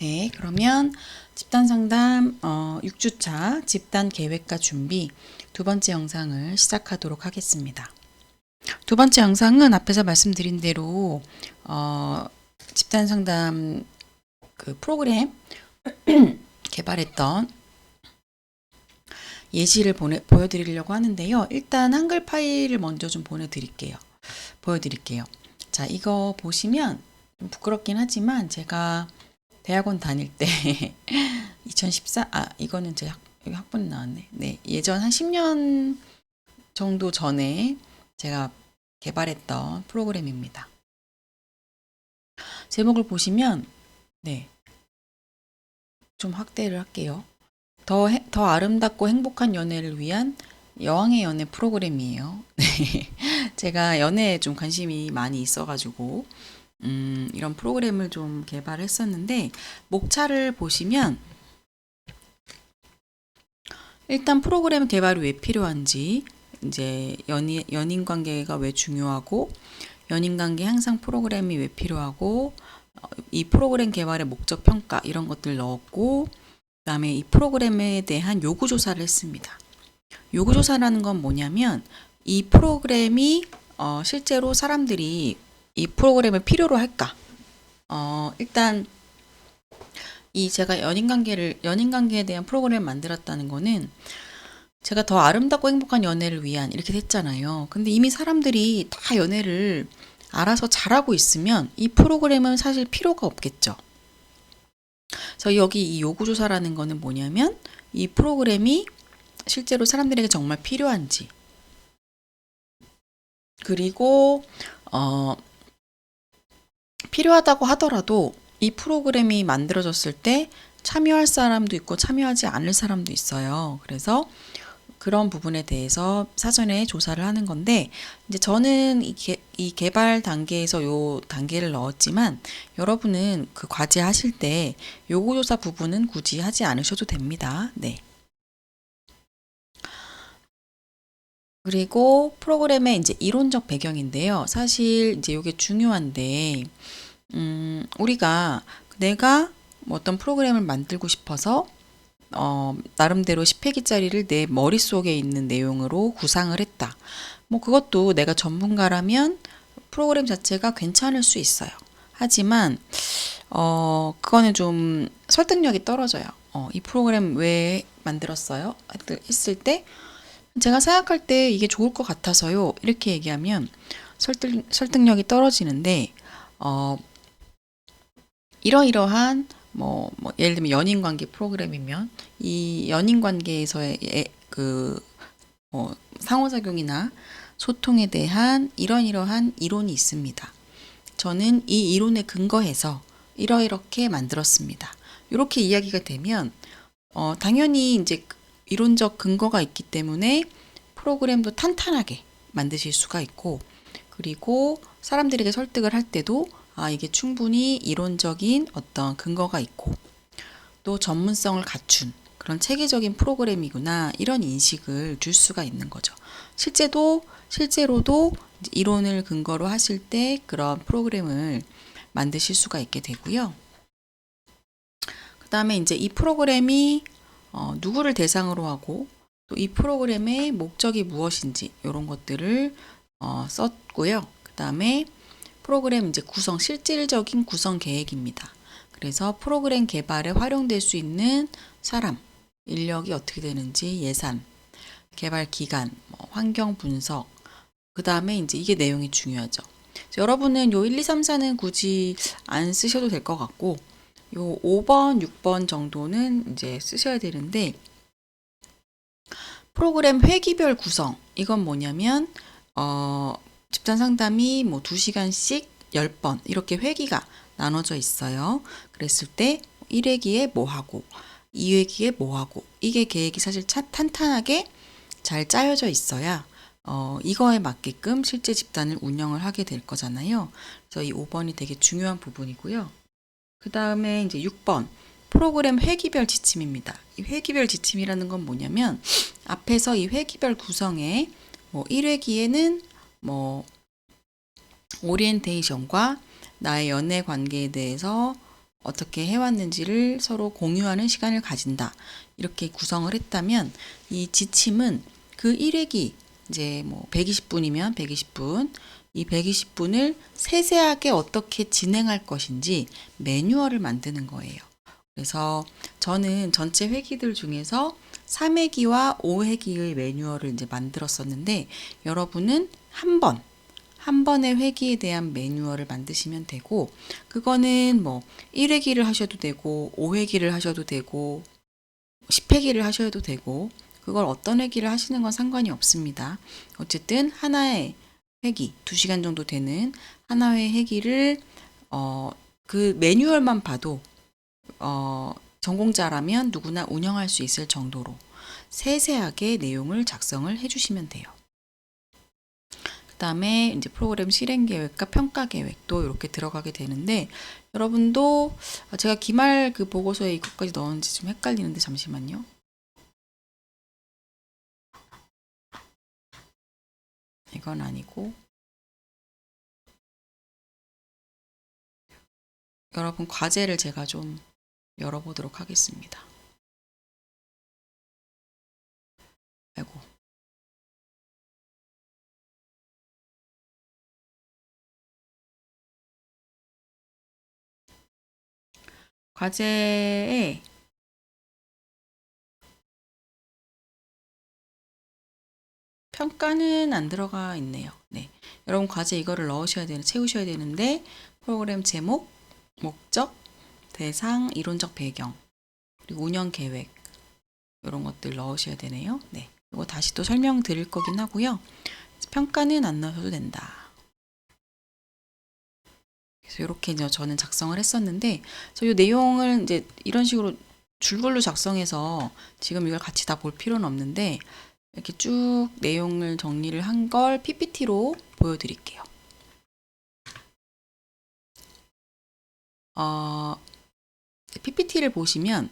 네, 그러면 집단 상담 6주차 집단 계획과 준비 두 번째 영상을 시작하도록 하겠습니다. 두 번째 영상은 앞에서 말씀드린 대로 집단 상담 그 프로그램 개발했던 예시를 보여드리려고 하는데요. 일단 한글 파일을 먼저 좀 보여드릴게요. 자, 이거 보시면 좀 부끄럽긴 하지만 제가 대학원 다닐 때 2014, 이거는 여기 학번이 나왔네. 네, 예전 한 10년 정도 전에 제가 개발했던 프로그램입니다. 제목을 보시면, 네, 좀 확대를 할게요. 더 아름답고 행복한 연애를 위한 여왕의 연애 프로그램이에요. 네, 제가 연애에 좀 관심이 많이 있어가지고, 이런 프로그램을 좀 개발했었는데, 목차를 보시면, 일단 프로그램 개발이 왜 필요한지, 이제 연인 관계가 왜 중요하고, 연인 관계 향상 프로그램이 왜 필요하고, 이 프로그램 개발의 목적 평가 이런 것들 넣었고, 그다음에 이 프로그램에 대한 요구 조사를 했습니다. 요구 조사라는 건 뭐냐면 이 프로그램이 실제로 사람들이 이 프로그램을 필요로 할까? 일단 제가 연인 관계에 대한 프로그램을 만들었다는 거는 제가 더 아름답고 행복한 연애를 위한 이렇게 됐잖아요. 근데 이미 사람들이 다 연애를 알아서 잘하고 있으면 이 프로그램은 사실 필요가 없겠죠. 그래서 여기 이 요구조사라는 거는 뭐냐면 이 프로그램이 실제로 사람들에게 정말 필요한지, 그리고 필요하다고 하더라도 이 프로그램이 만들어졌을 때 참여할 사람도 있고 참여하지 않을 사람도 있어요. 그래서 그런 부분에 대해서 사전에 조사를 하는 건데, 이제 저는 이 개발 단계에서 요 단계를 넣었지만, 여러분은 그 과제 하실 때 요구조사 부분은 굳이 하지 않으셔도 됩니다. 네. 그리고 프로그램의 이제 이론적 배경인데요. 사실 이제 이게 중요한데, 내가 뭐 어떤 프로그램을 만들고 싶어서 나름대로 10페이지짜리를 내 머릿속에 있는 내용으로 구상을 했다. 뭐 그것도 내가 전문가라면 프로그램 자체가 괜찮을 수 있어요. 하지만 그거는 좀 설득력이 떨어져요. 이 프로그램 왜 만들었어요? 했을 때 제가 생각할 때 이게 좋을 것 같아서요. 이렇게 얘기하면 설득력이 떨어지는데 이러이러한 예를 들면 연인 관계 프로그램이면 이 연인 관계에서의 상호작용이나 소통에 대한 이러이러한 이론이 있습니다. 저는 이 이론에 근거해서 이렇게 만들었습니다. 이렇게 이야기가 되면 당연히 이제 이론적 근거가 있기 때문에 프로그램도 탄탄하게 만드실 수가 있고, 그리고 사람들에게 설득을 할 때도 이게 충분히 이론적인 어떤 근거가 있고 또 전문성을 갖춘 그런 체계적인 프로그램이구나, 이런 인식을 줄 수가 있는 거죠. 실제로도 이론을 근거로 하실 때 그런 프로그램을 만드실 수가 있게 되고요. 그 다음에 이제 이 프로그램이 누구를 대상으로 하고 또 이 프로그램의 목적이 무엇인지 이런 것들을 썼고요. 그 다음에 프로그램 이제 실질적인 구성 계획입니다. 그래서 프로그램 개발에 활용될 수 있는 사람, 인력이 어떻게 되는지, 예산, 개발 기간, 환경 분석, 그 다음에 이제 이게 내용이 중요하죠. 여러분은 요 1, 2, 3, 4는 굳이 안 쓰셔도 될 것 같고, 요 5번, 6번 정도는 이제 쓰셔야 되는데, 프로그램 회기별 구성, 이건 뭐냐면 집단 상담이 2시간씩 10번 이렇게 회기가 나눠져 있어요. 그랬을 때 1회기에 뭐 하고 2회기에 뭐 하고, 이게 계획이 사실 탄탄하게 잘 짜여져 있어야 이거에 맞게끔 실제 집단을 운영을 하게 될 거잖아요. 그래서 이 5번이 되게 중요한 부분이고요. 그 다음에 이제 6번 프로그램 회기별 지침입니다. 이 회기별 지침이라는 건 뭐냐면 앞에서 이 회기별 구성에 1회기에는 오리엔테이션과 나의 연애 관계에 대해서 어떻게 해왔는지를 서로 공유하는 시간을 가진다. 이렇게 구성을 했다면 이 지침은 그 1회기 이제 뭐 120분이면 120분 이 120분을 세세하게 어떻게 진행할 것인지 매뉴얼을 만드는 거예요. 그래서 저는 전체 회기들 중에서 3회기와 5회기의 매뉴얼을 이제 만들었었는데 여러분은 한 번의 회기에 대한 매뉴얼을 만드시면 되고 그거는 뭐 1회기를 하셔도 되고 5회기를 하셔도 되고 10회기를 하셔도 되고 그걸 어떤 회기를 하시는 건 상관이 없습니다. 어쨌든 하나의 회기, 2시간 정도 되는 하나의 회기를 그 매뉴얼만 봐도 전공자라면 누구나 운영할 수 있을 정도로 세세하게 내용을 작성을 해주시면 돼요. 그 다음에 이제 프로그램 실행 계획과 평가 계획도 이렇게 들어가게 되는데 여러분도 제가 기말 그 보고서에 이것까지 넣었는지 좀 헷갈리는데 잠시만요. 이건 아니고 여러분 과제를 제가 좀 열어보도록 하겠습니다. 아이고. 과제에 평가는 안 들어가 있네요. 네. 여러분 과제 이거를 채우셔야 되는데 프로그램 제목, 목적, 대상, 이론적 배경, 그리고 운영 계획 이런 것들 넣으셔야 되네요. 네. 이거 다시 또 설명드릴 거긴 하고요. 평가는 안 넣으셔도 된다. 그래서 이렇게 이제 저는 작성을 했었는데, 이 내용을 이제 이런 식으로 줄글로 작성해서 지금 이걸 같이 다 볼 필요는 없는데, 이렇게 쭉 내용을 정리를 한 걸 PPT로 보여드릴게요. PPT를 보시면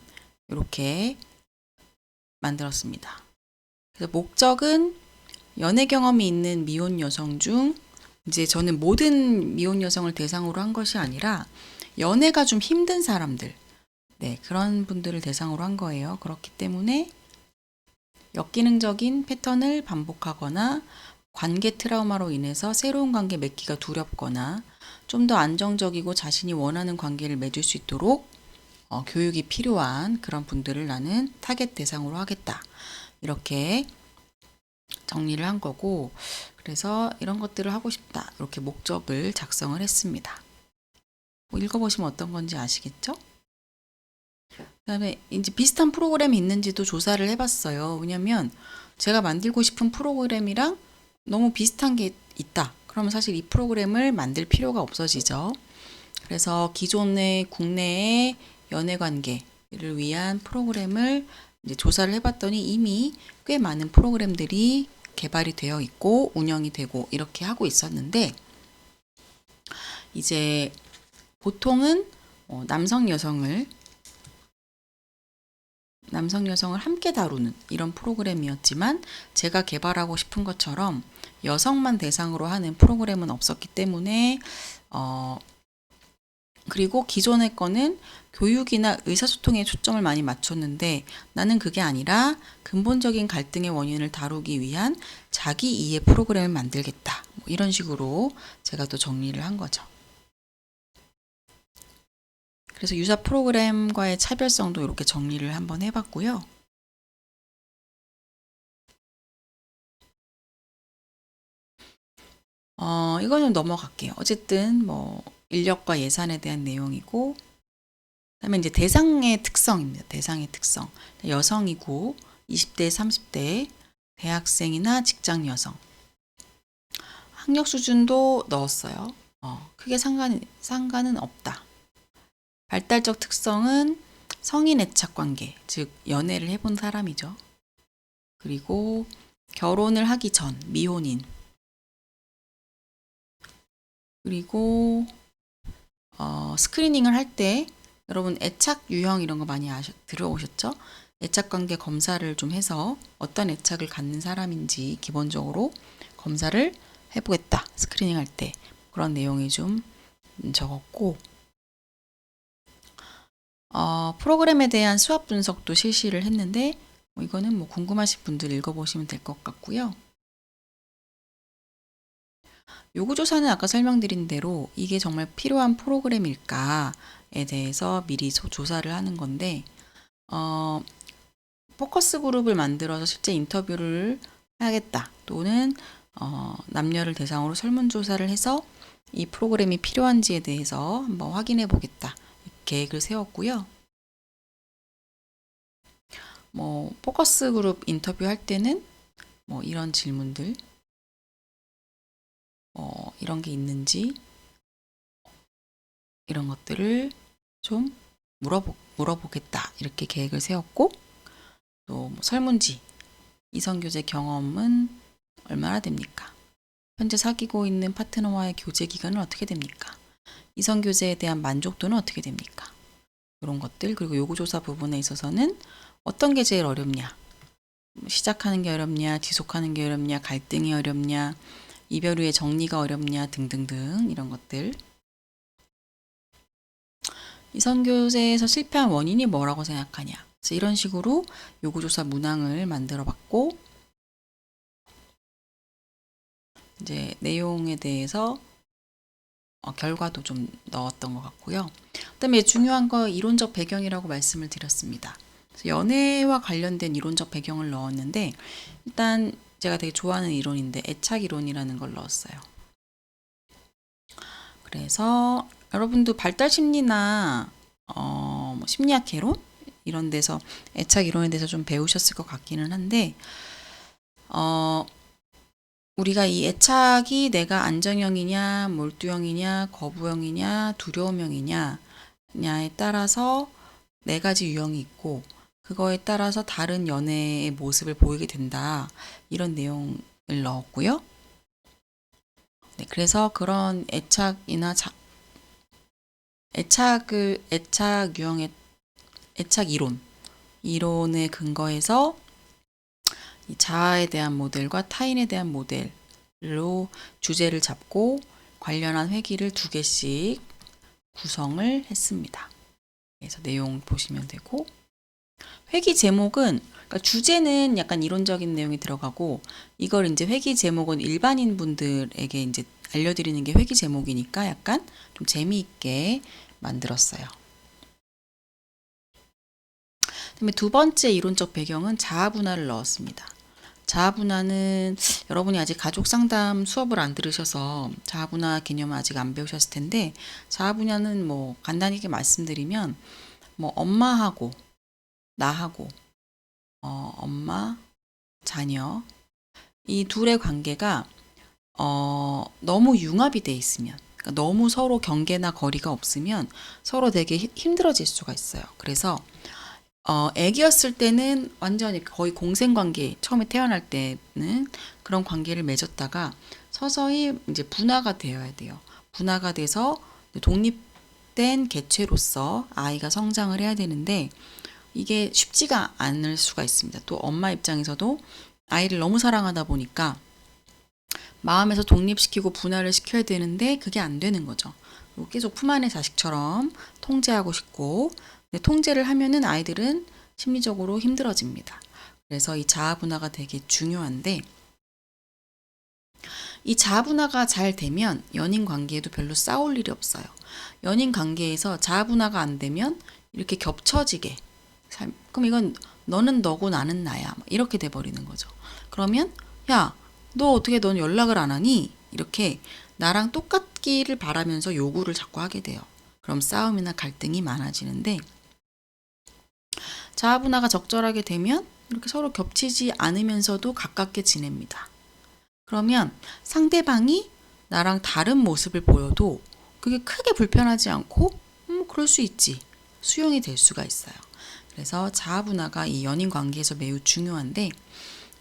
이렇게 만들었습니다. 그래서 목적은 연애 경험이 있는 미혼 여성 중 이제 저는 모든 미혼 여성을 대상으로 한 것이 아니라 연애가 좀 힘든 사람들, 네, 그런 분들을 대상으로 한 거예요. 그렇기 때문에 역기능적인 패턴을 반복하거나 관계 트라우마로 인해서 새로운 관계 맺기가 두렵거나 좀 더 안정적이고 자신이 원하는 관계를 맺을 수 있도록 교육이 필요한 그런 분들을 나는 타겟 대상으로 하겠다. 이렇게 정리를 한 거고, 그래서 이런 것들을 하고 싶다. 이렇게 목적을 작성을 했습니다. 읽어보시면 어떤 건지 아시겠죠? 그 다음에 이제 비슷한 프로그램이 있는지도 조사를 해봤어요. 왜냐면 제가 만들고 싶은 프로그램이랑 너무 비슷한 게 있다. 그러면 사실 이 프로그램을 만들 필요가 없어지죠. 그래서 기존의 국내의 연애 관계를 위한 프로그램을 이제 조사를 해봤더니 이미 꽤 많은 프로그램들이 개발이 되어 있고 운영이 되고 이렇게 하고 있었는데 이제 보통은 남성 여성을 함께 다루는 이런 프로그램이었지만 제가 개발하고 싶은 것처럼 여성만 대상으로 하는 프로그램은 없었기 때문에 그리고 기존의 거는 교육이나 의사소통에 초점을 많이 맞췄는데 나는 그게 아니라 근본적인 갈등의 원인을 다루기 위한 자기 이해 프로그램을 만들겠다. 뭐 이런 식으로 제가 또 정리를 한 거죠. 그래서 유사 프로그램과의 차별성도 이렇게 정리를 한번 해봤고요. 이거는 넘어갈게요. 어쨌든 뭐 인력과 예산에 대한 내용이고 그다음에 이제 대상의 특성입니다. 대상의 특성. 여성이고 20대, 30대 대학생이나 직장 여성. 학력 수준도 넣었어요. 크게 상관은 없다. 발달적 특성은 성인 애착 관계, 즉 연애를 해본 사람이죠. 그리고 결혼을 하기 전 미혼인. 그리고 스크리닝을 할 때 여러분 애착 유형 이런 거 많이 들어오셨죠? 애착 관계 검사를 좀 해서 어떤 애착을 갖는 사람인지 기본적으로 검사를 해보겠다. 스크리닝 할 때 그런 내용이 좀 적었고 프로그램에 대한 수학 분석도 실시를 했는데 이거는 뭐 궁금하신 분들 읽어보시면 될 것 같고요. 요구조사는 아까 설명드린 대로 이게 정말 필요한 프로그램일까에 대해서 미리 조사를 하는 건데 포커스 그룹을 만들어서 실제 인터뷰를 하겠다 또는 남녀를 대상으로 설문조사를 해서 이 프로그램이 필요한지에 대해서 한번 확인해 보겠다 계획을 세웠고요. 뭐 포커스 그룹 인터뷰 할 때는 뭐 이런 질문들 이런 게 있는지 이런 것들을 좀 물어보겠다 이렇게 계획을 세웠고 또 뭐 설문지 이성교제 경험은 얼마나 됩니까? 현재 사귀고 있는 파트너와의 교제 기간은 어떻게 됩니까? 이성교제에 대한 만족도는 어떻게 됩니까? 이런 것들 그리고 요구조사 부분에 있어서는 어떤 게 제일 어렵냐? 시작하는 게 어렵냐? 지속하는 게 어렵냐? 갈등이 어렵냐? 이별 후에 정리가 어렵냐? 등등등 이런 것들 이성교제에서 실패한 원인이 뭐라고 생각하냐? 그래서 이런 식으로 요구조사 문항을 만들어 봤고 이제 내용에 대해서 결과도 좀 넣었던 것 같고요. 그다음에 중요한 거 이론적 배경이라고 말씀을 드렸습니다. 그래서 연애와 관련된 이론적 배경을 넣었는데 일단 제가 되게 좋아하는 이론인데 애착 이론이라는 걸 넣었어요. 그래서 여러분도 발달 심리나 뭐 심리학 개론 이런 데서 애착 이론에 대해서 좀 배우셨을 것 같기는 한데 우리가 이 애착이 내가 안정형이냐, 몰두형이냐, 거부형이냐, 두려움형이냐에 따라서 네 가지 유형이 있고 그거에 따라서 다른 연애의 모습을 보이게 된다. 이런 내용을 넣었고요. 네, 그래서 그런 애착이나 애착 유형의 애착 이론에 근거해서 이 자아에 대한 모델과 타인에 대한 모델로 주제를 잡고 관련한 회기를 2개씩 구성을 했습니다. 그래서 내용 보시면 되고 회기 제목은 그러니까 주제는 약간 이론적인 내용이 들어가고 이걸 이제 회기 제목은 일반인 분들에게 이제 알려드리는 게 회기 제목이니까 약간 좀 재미있게 만들었어요. 그다음에 2번째 이론적 배경은 자아 분할을 넣었습니다. 자아 분할은 여러분이 아직 가족 상담 수업을 안 들으셔서 자아 분할 개념을 아직 안 배우셨을 텐데 자아 분할은 뭐 간단하게 말씀드리면 뭐 엄마하고 나하고 엄마, 자녀 이 둘의 관계가 너무 융합이 돼 있으면 그러니까 너무 서로 경계나 거리가 없으면 서로 되게 힘들어질 수가 있어요. 그래서 애기였을 때는 완전히 거의 공생관계, 처음에 태어날 때는 그런 관계를 맺었다가 서서히 이제 분화가 되어야 돼요. 분화가 돼서 독립된 개체로서 아이가 성장을 해야 되는데 이게 쉽지가 않을 수가 있습니다. 또 엄마 입장에서도 아이를 너무 사랑하다 보니까 마음에서 독립시키고 분할을 시켜야 되는데 그게 안 되는 거죠. 계속 품 안의 자식처럼 통제하고 싶고 통제를 하면은 아이들은 심리적으로 힘들어집니다. 그래서 이 자아 분화가 되게 중요한데 이 자아 분화가 잘 되면 연인 관계에도 별로 싸울 일이 없어요. 연인 관계에서 자아 분화가 안 되면 이렇게 겹쳐지게 그럼 이건 너는 너고 나는 나야 이렇게 돼버리는 거죠. 그러면 야, 너 어떻게 넌 연락을 안 하니? 이렇게 나랑 똑같기를 바라면서 요구를 자꾸 하게 돼요. 그럼 싸움이나 갈등이 많아지는데 자아 분화가 적절하게 되면 이렇게 서로 겹치지 않으면서도 가깝게 지냅니다. 그러면 상대방이 나랑 다른 모습을 보여도 그게 크게 불편하지 않고 그럴 수 있지. 수용이 될 수가 있어요. 그래서 자아 분화가 이 연인 관계에서 매우 중요한데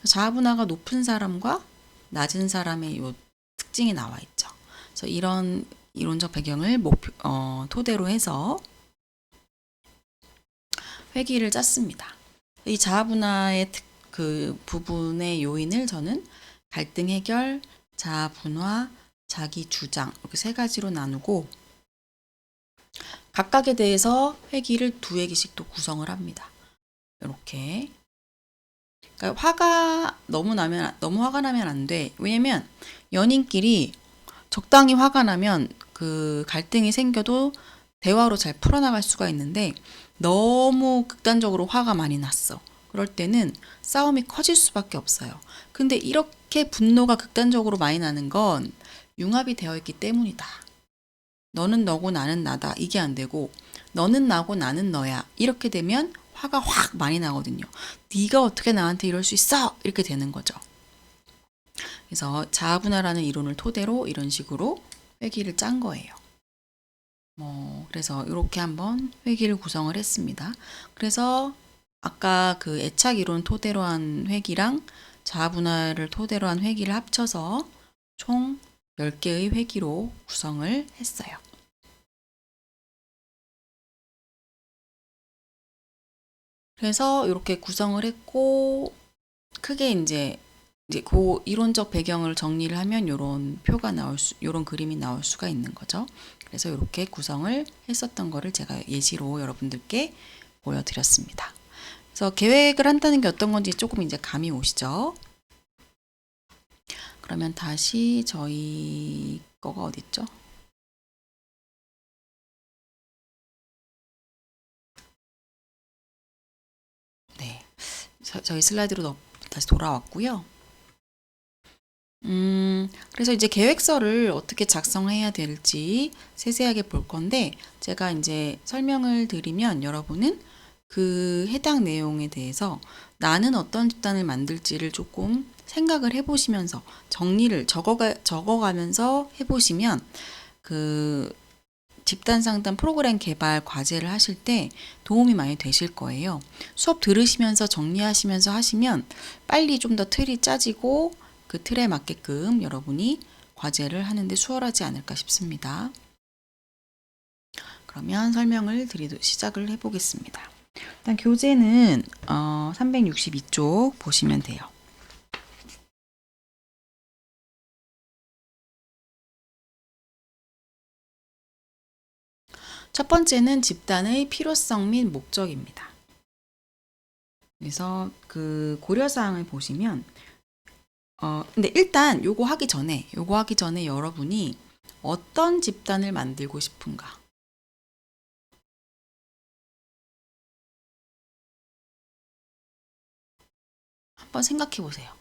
자아 분화가 높은 사람과 낮은 사람의 요 특징이 나와 있죠. 그래서 이런 이론적 배경을 토대로 해서 회기를 짰습니다. 이 자아 분화의 그 부분의 요인을 저는 갈등 해결, 자아 분화, 자기 주장 이렇게 3가지로 나누고 각각에 대해서 회기를 2회기씩 또 구성을 합니다. 이렇게. 그러니까 너무 화가 나면 안 돼. 왜냐면 연인끼리 적당히 화가 나면 그 갈등이 생겨도 대화로 잘 풀어나갈 수가 있는데 너무 극단적으로 화가 많이 났어. 그럴 때는 싸움이 커질 수밖에 없어요. 근데 이렇게 분노가 극단적으로 많이 나는 건 융합이 되어 있기 때문이다. 너는 너고 나는 나다. 이게 안 되고 너는 나고 나는 너야. 이렇게 되면 화가 확 많이 나거든요. 네가 어떻게 나한테 이럴 수 있어? 이렇게 되는 거죠. 그래서 자아분할하는 이론을 토대로 이런 식으로 회기를 짠 거예요. 그래서 이렇게 한번 회기를 구성을 했습니다. 그래서 아까 그 애착 이론 토대로 한 회기랑 자아분할을 토대로 한 회기를 합쳐서 총 10개의 회기로 구성을 했어요. 그래서 이렇게 구성을 했고 크게 이제 그 이론적 배경을 정리를 하면 요런 그림이 나올 수가 있는 거죠. 그래서 이렇게 구성을 했었던 거를 제가 예시로 여러분들께 보여드렸습니다. 그래서 계획을 한다는 게 어떤 건지 조금 이제 감이 오시죠? 그러면 다시 저희 거가 어딨죠? 네. 저희 슬라이드로 다시 돌아왔고요. 그래서 이제 계획서를 어떻게 작성해야 될지 세세하게 볼 건데, 제가 이제 설명을 드리면 여러분은 그 해당 내용에 대해서 나는 어떤 집단을 만들지를 조금 생각을 해보시면서 정리를 적어가면서 해보시면 그 집단 상담 프로그램 개발 과제를 하실 때 도움이 많이 되실 거예요. 수업 들으시면서 정리하시면서 하시면 빨리 좀 더 틀이 짜지고 그 틀에 맞게끔 여러분이 과제를 하는데 수월하지 않을까 싶습니다. 그러면 설명을 시작을 해보겠습니다. 일단 교재는 362쪽 보시면 돼요. 첫 번째는 집단의 필요성 및 목적입니다. 그래서 그 고려사항을 보시면 근데 일단 요거 하기 전에 여러분이 어떤 집단을 만들고 싶은가? 한번 생각해 보세요.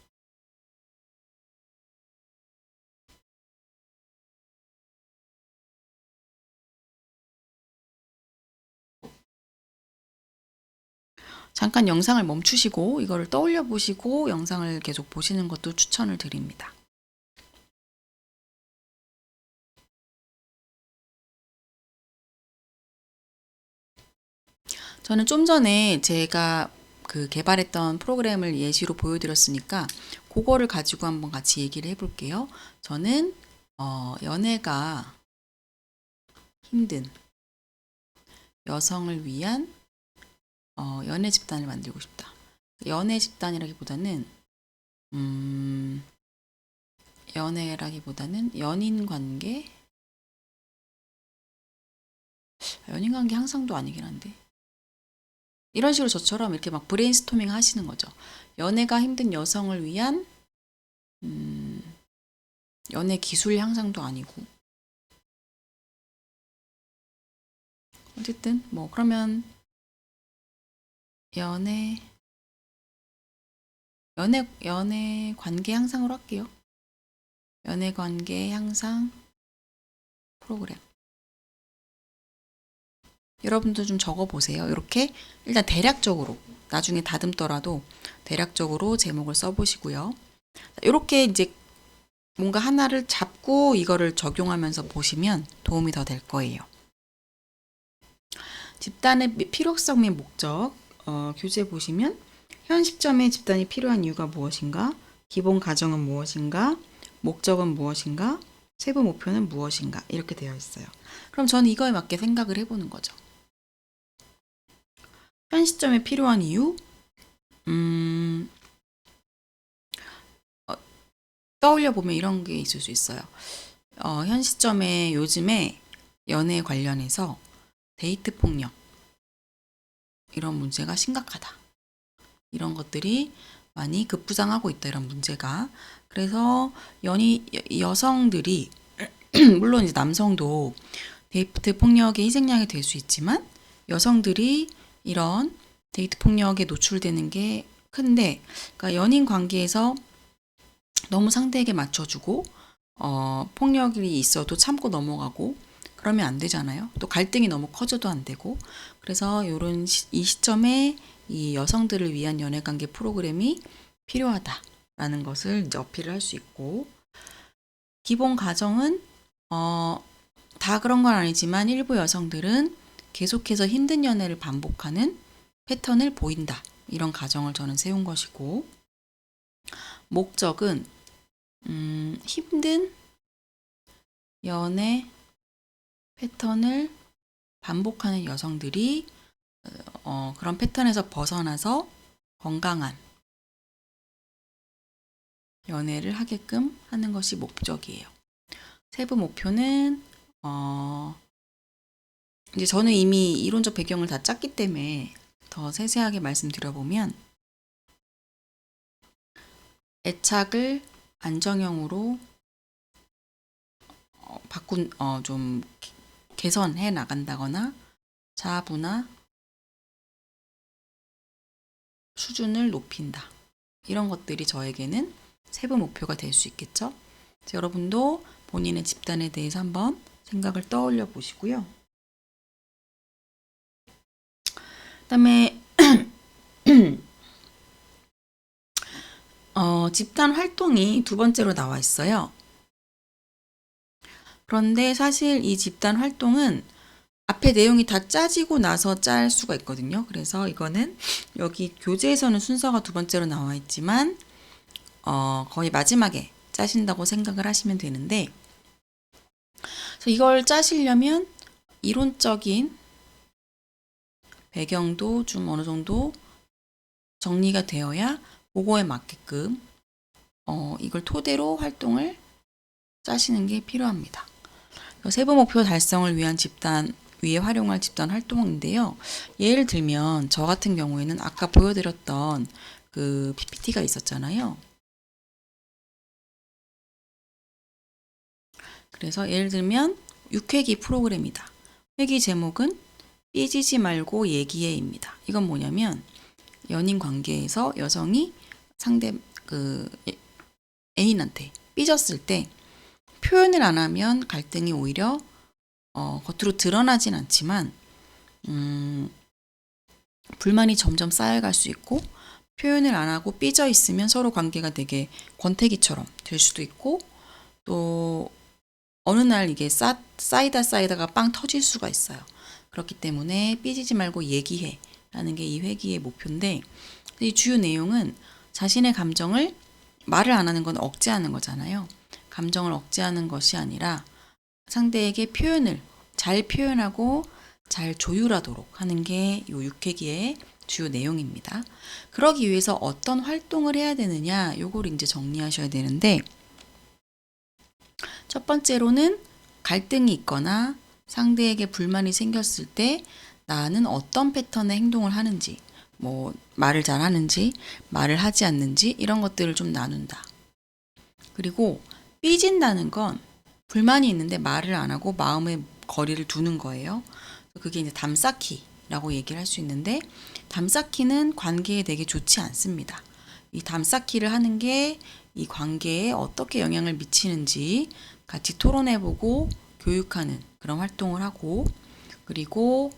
잠깐 영상을 멈추시고 이거를 떠올려 보시고 영상을 계속 보시는 것도 추천을 드립니다. 저는 좀 전에 제가 그 개발했던 프로그램을 예시로 보여드렸으니까 그거를 가지고 한번 같이 얘기를 해볼게요. 저는 연애가 힘든 여성을 위한 연애 집단을 만들고 싶다. 연애 집단이라기보다는 연인 관계 항상도 아니긴 한데 이런 식으로 저처럼 이렇게 막 브레인스토밍 하시는 거죠. 연애가 힘든 여성을 위한 연애 기술 향상도 아니고 어쨌든 뭐 그러면 연애 관계 향상으로 할게요. 연애 관계 향상 프로그램. 여러분도 좀 적어보세요. 이렇게 일단 대략적으로 나중에 다듬더라도 대략적으로 제목을 써보시고요. 이렇게 이제 뭔가 하나를 잡고 이거를 적용하면서 보시면 도움이 더 될 거예요. 집단의 필요성 및 목적 교재 보시면 현 시점에 집단이 필요한 이유가 무엇인가? 기본 가정은 무엇인가? 목적은 무엇인가? 세부 목표는 무엇인가? 이렇게 되어 있어요. 그럼 저는 이거에 맞게 생각을 해보는 거죠. 현 시점에 필요한 이유? 떠올려 보면 이런 게 있을 수 있어요. 현 시점에 요즘에 연애 관련해서 데이트 폭력, 이런 문제가 심각하다. 이런 것들이 많이 급부상하고 있다. 이런 문제가. 그래서 여성들이 물론 이제 남성도 데이트 폭력의 희생양이 될 수 있지만 여성들이 이런 데이트 폭력에 노출되는 게 큰데, 그러니까 연인 관계에서 너무 상대에게 맞춰주고 폭력이 있어도 참고 넘어가고 그러면 안 되잖아요. 또 갈등이 너무 커져도 안 되고. 그래서 이 시점에 이 여성들을 위한 연애관계 프로그램이 필요하다라는 것을 이제 어필을 할 수 있고, 기본 가정은 다 그런 건 아니지만 일부 여성들은 계속해서 힘든 연애를 반복하는 패턴을 보인다. 이런 가정을 저는 세운 것이고, 목적은 힘든 연애 패턴을 반복하는 여성들이 그런 패턴에서 벗어나서 건강한 연애를 하게끔 하는 것이 목적이에요. 세부 목표는 이제 저는 이미 이론적 배경을 다 짰기 때문에 더 세세하게 말씀드려보면, 애착을 안정형으로 좀 개선해 나간다거나 자아분화 수준을 높인다. 이런 것들이 저에게는 세부 목표가 될 수 있겠죠. 여러분도 본인의 집단에 대해서 한번 생각을 떠올려 보시고요. 그다음에 집단 활동이 두 번째로 나와 있어요. 그런데 사실 이 집단 활동은 앞에 내용이 다 짜지고 나서 짤 수가 있거든요. 그래서 이거는 여기 교재에서는 순서가 두 번째로 나와 있지만 거의 마지막에 짜신다고 생각을 하시면 되는데, 그래서 이걸 짜시려면 이론적인 배경도 좀 어느 정도 정리가 되어야 그거에 맞게끔 이걸 토대로 활동을 짜시는 게 필요합니다. 세부 목표 달성을 위한 위에 활용할 집단 활동인데요. 예를 들면 저 같은 경우에는 아까 보여드렸던 그 PPT가 있었잖아요. 그래서 예를 들면 6회기 프로그램이다. 회기 제목은 삐지지 말고 얘기해입니다. 이건 뭐냐면 연인 관계에서 여성이 상대 애인한테 삐졌을 때 표현을 안 하면 갈등이 오히려 겉으로 드러나진 않지만 불만이 점점 쌓여갈 수 있고, 표현을 안 하고 삐져 있으면 서로 관계가 되게 권태기처럼 될 수도 있고, 또 어느 날 이게 쌓이다가 빵 터질 수가 있어요. 그렇기 때문에 삐지지 말고 얘기해 라는 게 이 회기의 목표인데, 이 주요 내용은 자신의 감정을 말을 안 하는 건 억제하는 거잖아요. 감정을 억제하는 것이 아니라 상대에게 표현을 잘 표현하고 잘 조율하도록 하는 게 이 6회기의 주요 내용입니다. 그러기 위해서 어떤 활동을 해야 되느냐, 요걸 이제 정리하셔야 되는데, 첫 번째로는 갈등이 있거나 상대에게 불만이 생겼을 때 나는 어떤 패턴의 행동을 하는지, 뭐 말을 잘 하는지 말을 하지 않는지 이런 것들을 좀 나눈다. 그리고 삐진다는 건 불만이 있는데 말을 안 하고 마음의 거리를 두는 거예요. 그게 이제 담쌓기라고 얘기를 할 수 있는데, 담쌓기는 관계에 되게 좋지 않습니다. 이 담쌓기를 하는 게 이 관계에 어떻게 영향을 미치는지 같이 토론해보고 교육하는 그런 활동을 하고, 그리고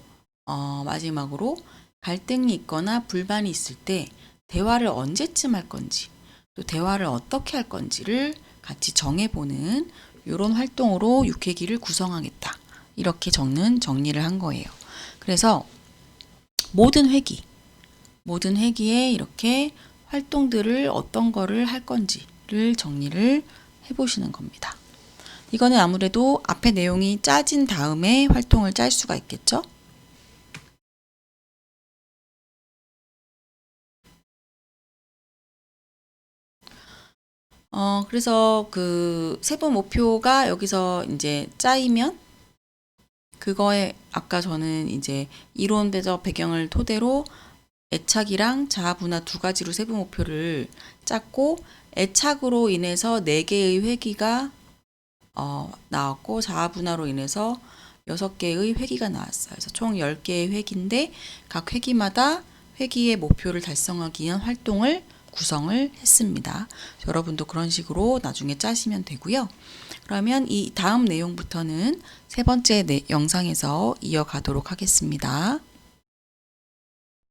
마지막으로 갈등이 있거나 불만이 있을 때 대화를 언제쯤 할 건지, 또 대화를 어떻게 할 건지를 같이 정해보는 이런 활동으로 6회기를 구성하겠다. 이렇게 정리를 한 거예요. 그래서 모든 회기에 이렇게 활동들을 어떤 거를 할 건지를 정리를 해보시는 겁니다. 이거는 아무래도 앞에 내용이 짜진 다음에 활동을 짤 수가 있겠죠? 그래서 그 세부 목표가 여기서 이제 짜이면 그거에 아까 저는 이제 이론적 배경을 토대로 애착이랑 자아분화 두 가지로 세부 목표를 짰고, 애착으로 인해서 4개의 회기가 나왔고, 자아분화로 인해서 6개의 회기가 나왔어요. 그래서 총 10개의 회기인데 각 회기마다 회기의 목표를 달성하기 위한 활동을 구성을 했습니다. 여러분도 그런 식으로 나중에 짜시면 되고요. 그러면 이 다음 내용부터는 세 번째 영상에서 이어가도록 하겠습니다.